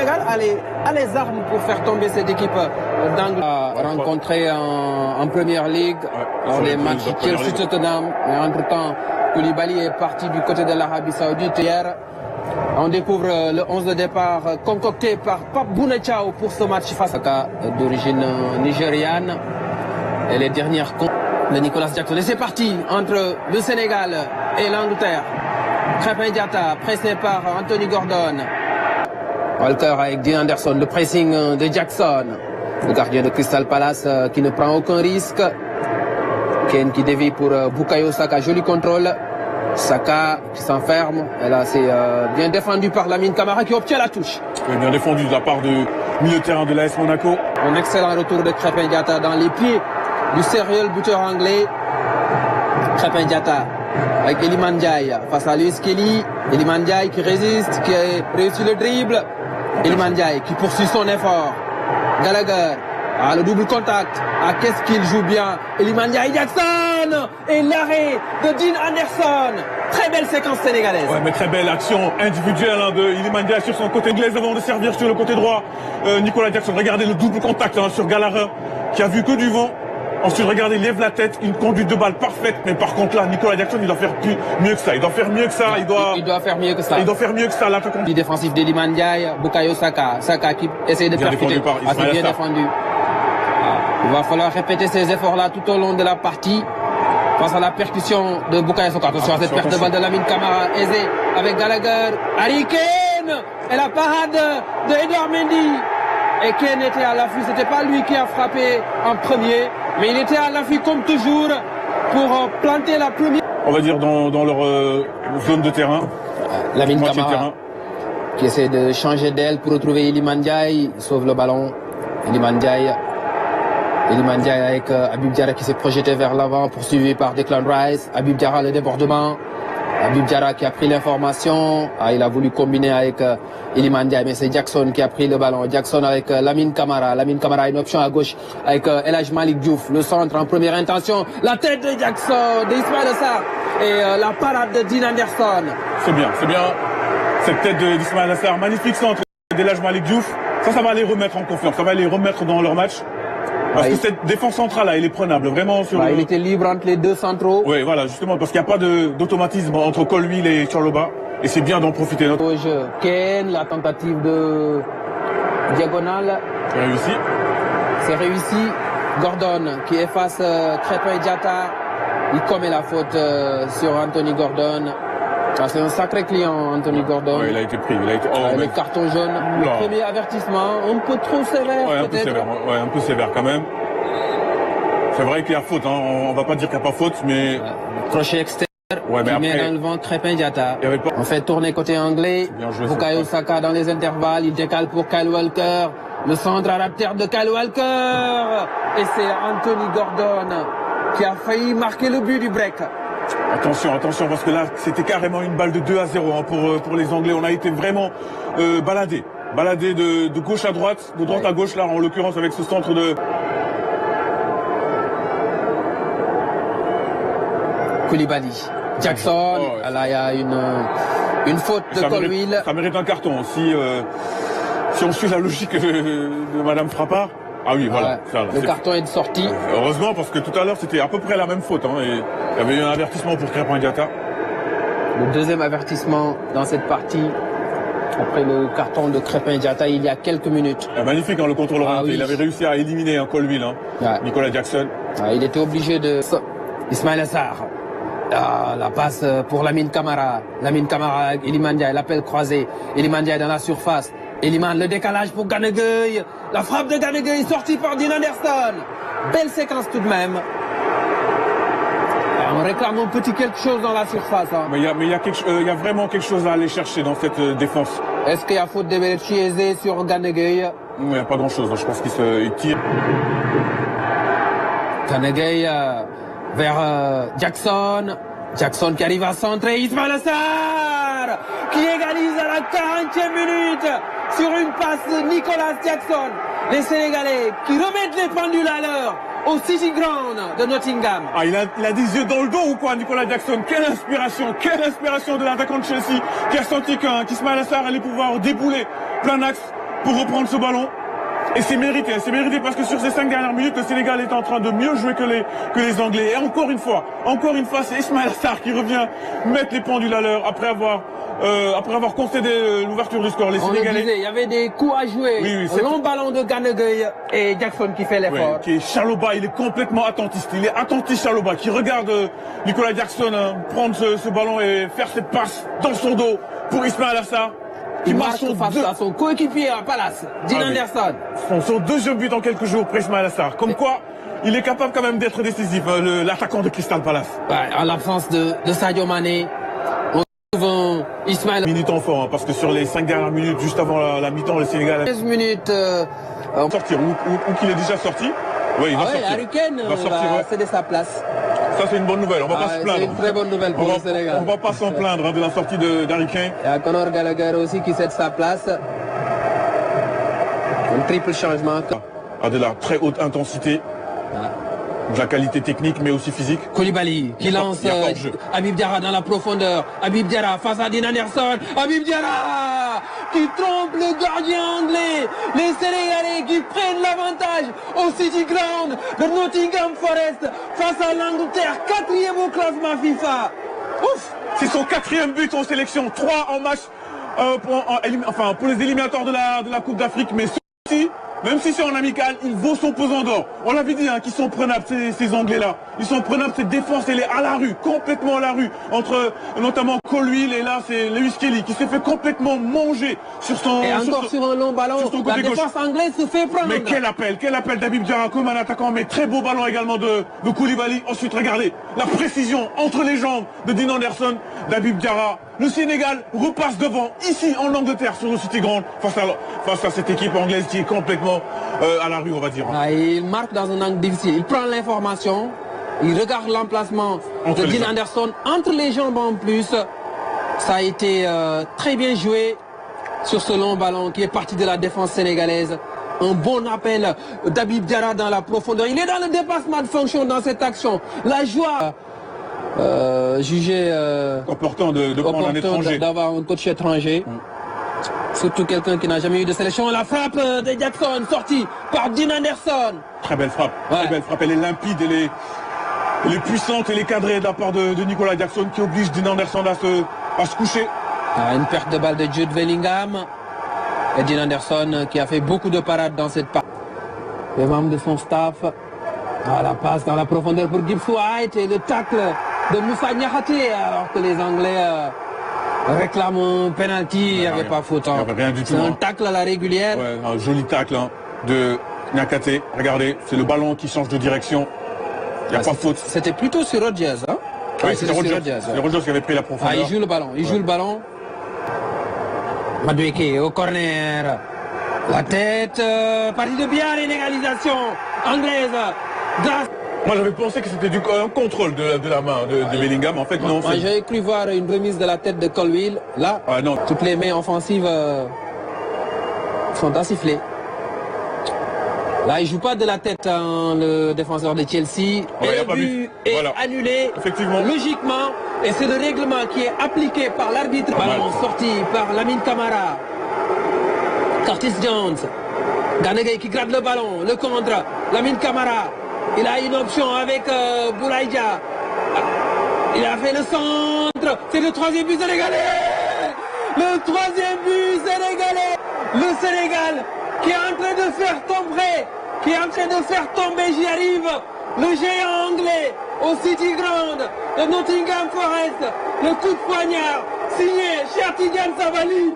Sénégal a les armes pour faire tomber cette équipe d'Angleterre. Rencontré en Première Ligue, lors des matchs Chelsea-Tottenham. Mais entre-temps, Koulibaly est parti du côté de l'Arabie Saoudite hier. On découvre le 11 de départ concocté par Pape Bouna Thiaw pour ce match face à d'origine nigériane. Et les dernières comptes de Nicolas Jackson. Et c'est parti entre le Sénégal et l'Angleterre. Krépin Diatta pressé par Anthony Gordon. Walker avec Dean Anderson, le pressing de Jackson. Le gardien de Crystal Palace qui ne prend aucun risque. Kane qui dévie pour Bukayo Saka, joli contrôle. Saka qui s'enferme. Et là c'est bien défendu par Lamine Camara qui obtient la touche. Bien défendu de la part du milieu de terrain de l'AS Monaco. Un excellent retour de Krépin Diatta dans les pieds du sérieux buteur anglais. Krépin Diatta avec Iliman Ndiaye face à Lewis Kelly. Iliman Ndiaye qui résiste, qui a réussi le dribble. Iliman Ndiaye qui poursuit son effort. Gallagher, le double contact. Qu'est-ce qu'il joue bien. Iliman Ndiaye, Jackson et l'arrêt de Dean Anderson. Très belle séquence sénégalaise. Ouais, mais très belle action individuelle de Iliman Ndiaye sur son côté anglais avant de servir sur le côté droit. Nicolas Jackson, regardez le double contact sur Gallagher qui a vu que du vent. Ensuite, regardez, il lève la tête, une conduite de balle parfaite. Mais par contre là, Nicolas Jackson, il doit faire mieux que ça. Il doit faire mieux que ça. Il doit faire mieux que ça. Il doit faire mieux que ça. L'attaquant défensif d'Iliman Ndiaye, Bukayo Saka. Saka qui essaie de percuter. C'est bien défendu. Il va falloir répéter ces efforts-là tout au long de la partie. Face à la percussion de Bukayo Saka. Attention à cette perte de balle de Lamine Camara. Aisé avec Gallagher. Harry Kane. Et la parade de Edouard Mendy. Et Kane était à l'affût. C'était pas lui qui a frappé en premier. Mais il était à l'affût comme toujours pour planter la première. On va dire dans leur zone de terrain. Lamine Camara qui essaie de changer d'aile pour retrouver Iliman Ndiaye. Il sauve le ballon. Iliman Ndiaye avec Habib Diarra qui s'est projeté vers l'avant, poursuivi par Declan Rice. Habib Diarra, le débordement. Habib Diarra qui a pris l'information. Il a voulu combiner avec Iliman Ndiaye, mais c'est Jackson qui a pris le ballon. Jackson avec Lamine Camara. Lamine Camara a une option à gauche avec El Hadj Malick Diouf. Le centre en première intention. La tête de Jackson, d'Ismaïla Sarr. Et la parade de Dean Anderson. C'est bien. Cette tête d'Ismaïla Sarr. Magnifique centre d'El Hadj Malick Diouf. Ça va les remettre en confiance. Ça va les remettre dans leur match. Parce que cette défense centrale là, elle est prenable vraiment sur il était libre entre les deux centraux. Oui, voilà, justement, parce qu'il n'y a pas d'automatisme entre Colwill et Chorloba. Et c'est bien d'en profiter. Au jeu, Kane, la tentative de diagonale. C'est réussi. Gordon qui efface Krépin Diatta. Il commet la faute sur Anthony Gordon. C'est un sacré client, Anthony Gordon. Ouais, il a été pris. Le carton jaune. Le premier avertissement, un peu trop sévère peut-être. Un peu sévère quand même. C'est vrai qu'il y a faute. On va pas dire qu'il n'y a pas faute, mais... Crochet externe qui met dans le vent Krépin Diatta. On fait tourner côté anglais. Bukayo Saka dans les intervalles. Il décale pour Kyle Walker. Le centre à la terre de Kyle Walker. Et c'est Anthony Gordon qui a failli marquer le but du break. Attention, parce que là, c'était carrément une balle de 2-0 pour les Anglais. On a été vraiment baladé de gauche à droite, de droite à gauche, là, en l'occurrence, avec ce centre de... Koulibaly. Jackson, là, il y a une faute de Colwill. Ça mérite un carton. Si on suit la logique de Madame Frappard. Ah oui, voilà. Le carton est de sortie. Heureusement, parce que tout à l'heure, c'était à peu près la même faute. Et il y avait eu un avertissement pour Krépin Diatta. Le deuxième avertissement dans cette partie, après le carton de Krépin Diatta, il y a quelques minutes. Magnifique, le contrôle orienté. Oui. Il avait réussi à éliminer un Colwill, Nicolas Jackson. Il était obligé de... Ismaïla Sarr. La passe pour Lamine Camara. Lamine Camara avec Iliman Ndiaye, l'appel croisé. Iliman Ndiaye dans la surface. Iliman, le décalage pour Gana Gueye. La frappe de Gana Gueye sortie par Dean Anderson. Belle séquence tout de même. On réclame un petit quelque chose dans la surface. Mais il y a vraiment quelque chose à aller chercher dans cette défense. Est-ce qu'il y a faute de Chiese sur Gana Gueye? Il n'y a pas grand-chose. Je pense qu'il tire. Gana Gueye vers Jackson. Jackson qui arrive à centrer. Ismaïla Sarr qui égalise à la 40e minute sur une passe de Nicolas Jackson. Les Sénégalais qui remettent les pendules à l'heure au City Ground de Nottingham. Il a des yeux dans le dos ou quoi, Nicolas Jackson? Quelle inspiration de l'attaquant de Chelsea qui a senti qu'Ismaïla Sarr allait pouvoir débouler plein axe pour reprendre ce ballon. Et c'est mérité parce que sur ces 5 dernières minutes, le Sénégal est en train de mieux jouer que les Anglais. Et encore une fois, c'est Ismaïla Sarr qui revient mettre les pendules à l'heure après avoir concédé l'ouverture du score. Les Sénégalais, il y avait des coups à jouer. Oui, un long ballon de Gana Gueye et Jackson qui fait l'effort. Qui est Chaloba, il est complètement attentiste. Il est attentiste Chaloba, qui regarde Nicolas Jackson prendre ce ballon et faire cette passe dans son dos pour Ismaïla Sarr. Qui marque face à son coéquipier à Palace, Dean Anderson. Son deuxième but en quelques jours pour Ismaïla Sarr. Comme quoi, il est capable quand même d'être décisif, l'attaquant de Crystal Palace. En l'absence de Sadio Mané, on trouve Ismaïla. Minute en fort, parce que sur les 5 dernières minutes, juste avant la mi-temps, le Sénégal... 15 minutes... sortir, ou qu'il est déjà sorti. Oui, il va sortir. Harry Kane va céder sa place. Ça, c'est une bonne nouvelle. On va pas se plaindre. C'est une très bonne nouvelle pour le Sénégal. On va pas s'en plaindre de la sortie d'Harry Kane. Il y a Conor Gallagher aussi qui cède sa place. Un triple changement. À de la très haute intensité. De la qualité technique, mais aussi physique. Koulibaly qui lance Habib Diarra dans la profondeur. Habib Diarra face à Dean Anderson. Habib Diarra qui trompe le gardien anglais. Les Sénégalais qui prennent l'avantage au City Ground de Nottingham Forest face à l'Angleterre, 4e au classement FIFA. Ouf! C'est son 4e but en sélection, 3 en match pour les éliminatoires de la Coupe d'Afrique, mais ceci, même si c'est en amical, il vaut son pesant d'or. On l'avait dit, qu'ils sont prenables, ces Anglais-là. Ils sont prenables, cette défense, elle est à la rue, complètement à la rue. Entre notamment Colwill et là, c'est Lewis Kelly qui s'est fait complètement manger sur son... Et encore sur un long ballon, la défense anglaise se fait prendre. Mais quel appel d'Habib Diarra comme un attaquant, mais très beau ballon également de Koulibaly. Ensuite, regardez, la précision entre les jambes de Dean Anderson, d'Habib Diarra. Le Sénégal repasse devant, ici en Angleterre, sur le City Ground, face à cette équipe anglaise qui est complètement à la rue, on va dire. Il marque dans un angle difficile. Il prend l'information, il regarde l'emplacement de Dean Anderson entre les jambes en plus. Ça a été très bien joué sur ce long ballon qui est parti de la défense sénégalaise. Un bon appel d'Habib Diarra dans la profondeur. Il est dans le dépassement de fonction dans cette action. La joie... jugé opportun de prendre un étranger, d'avoir un coach étranger, surtout quelqu'un qui n'a jamais eu de sélection. La frappe de Jackson sortie par Dean Anderson. Très belle frappe, très belle frappe. Elle est limpide, elle est puissante, elle est cadrée de la part de Nicolas Jackson qui oblige Dean Anderson à se coucher. Une perte de balle de Jude Bellingham et Dean Anderson qui a fait beaucoup de parades dans cette passe. Les membres de son staff. La passe dans la profondeur pour Gibbs White et le tacle de Moussa Niakhaté, alors que les Anglais réclament un penalty. Il n'y avait pas faute. Il n'y avait rien du tout. C'est un tacle à la régulière. Ouais, un joli tacle de Niakhaté. Regardez, c'est le ballon qui change de direction. Il n'y a pas faute. C'était plutôt sur Rodgers. Oui, c'est Rodgers qui avait pris la profondeur. Il joue le ballon. Il joue le ballon. Madueke au corner. La tête. Partie de bien, l'égalisation anglaise. Moi j'avais pensé que c'était un contrôle de la main de Bellingham, en fait non. Moi j'avais cru voir une remise de la tête de Colwill. Là, non. Toutes les mains offensives sont à siffler. Là il joue pas de la tête le défenseur de Chelsea. Et le but est annulé logiquement. Et c'est le règlement qui est appliqué par l'arbitre. Ballon sorti par Lamine Camara. Curtis Jones. Gana Gueye qui gratte le ballon. Le contre. Lamine Camara. Il a une option avec Boulaïdia. Il a fait le centre. C'est le 3e but sénégalais. Le 3e but sénégalais. Le Sénégal qui est en train de faire tomber, j'y arrive, le géant anglais au City Ground de Nottingham Forest. Le coup de poignard signé Cheikh Tidiane Sabaly.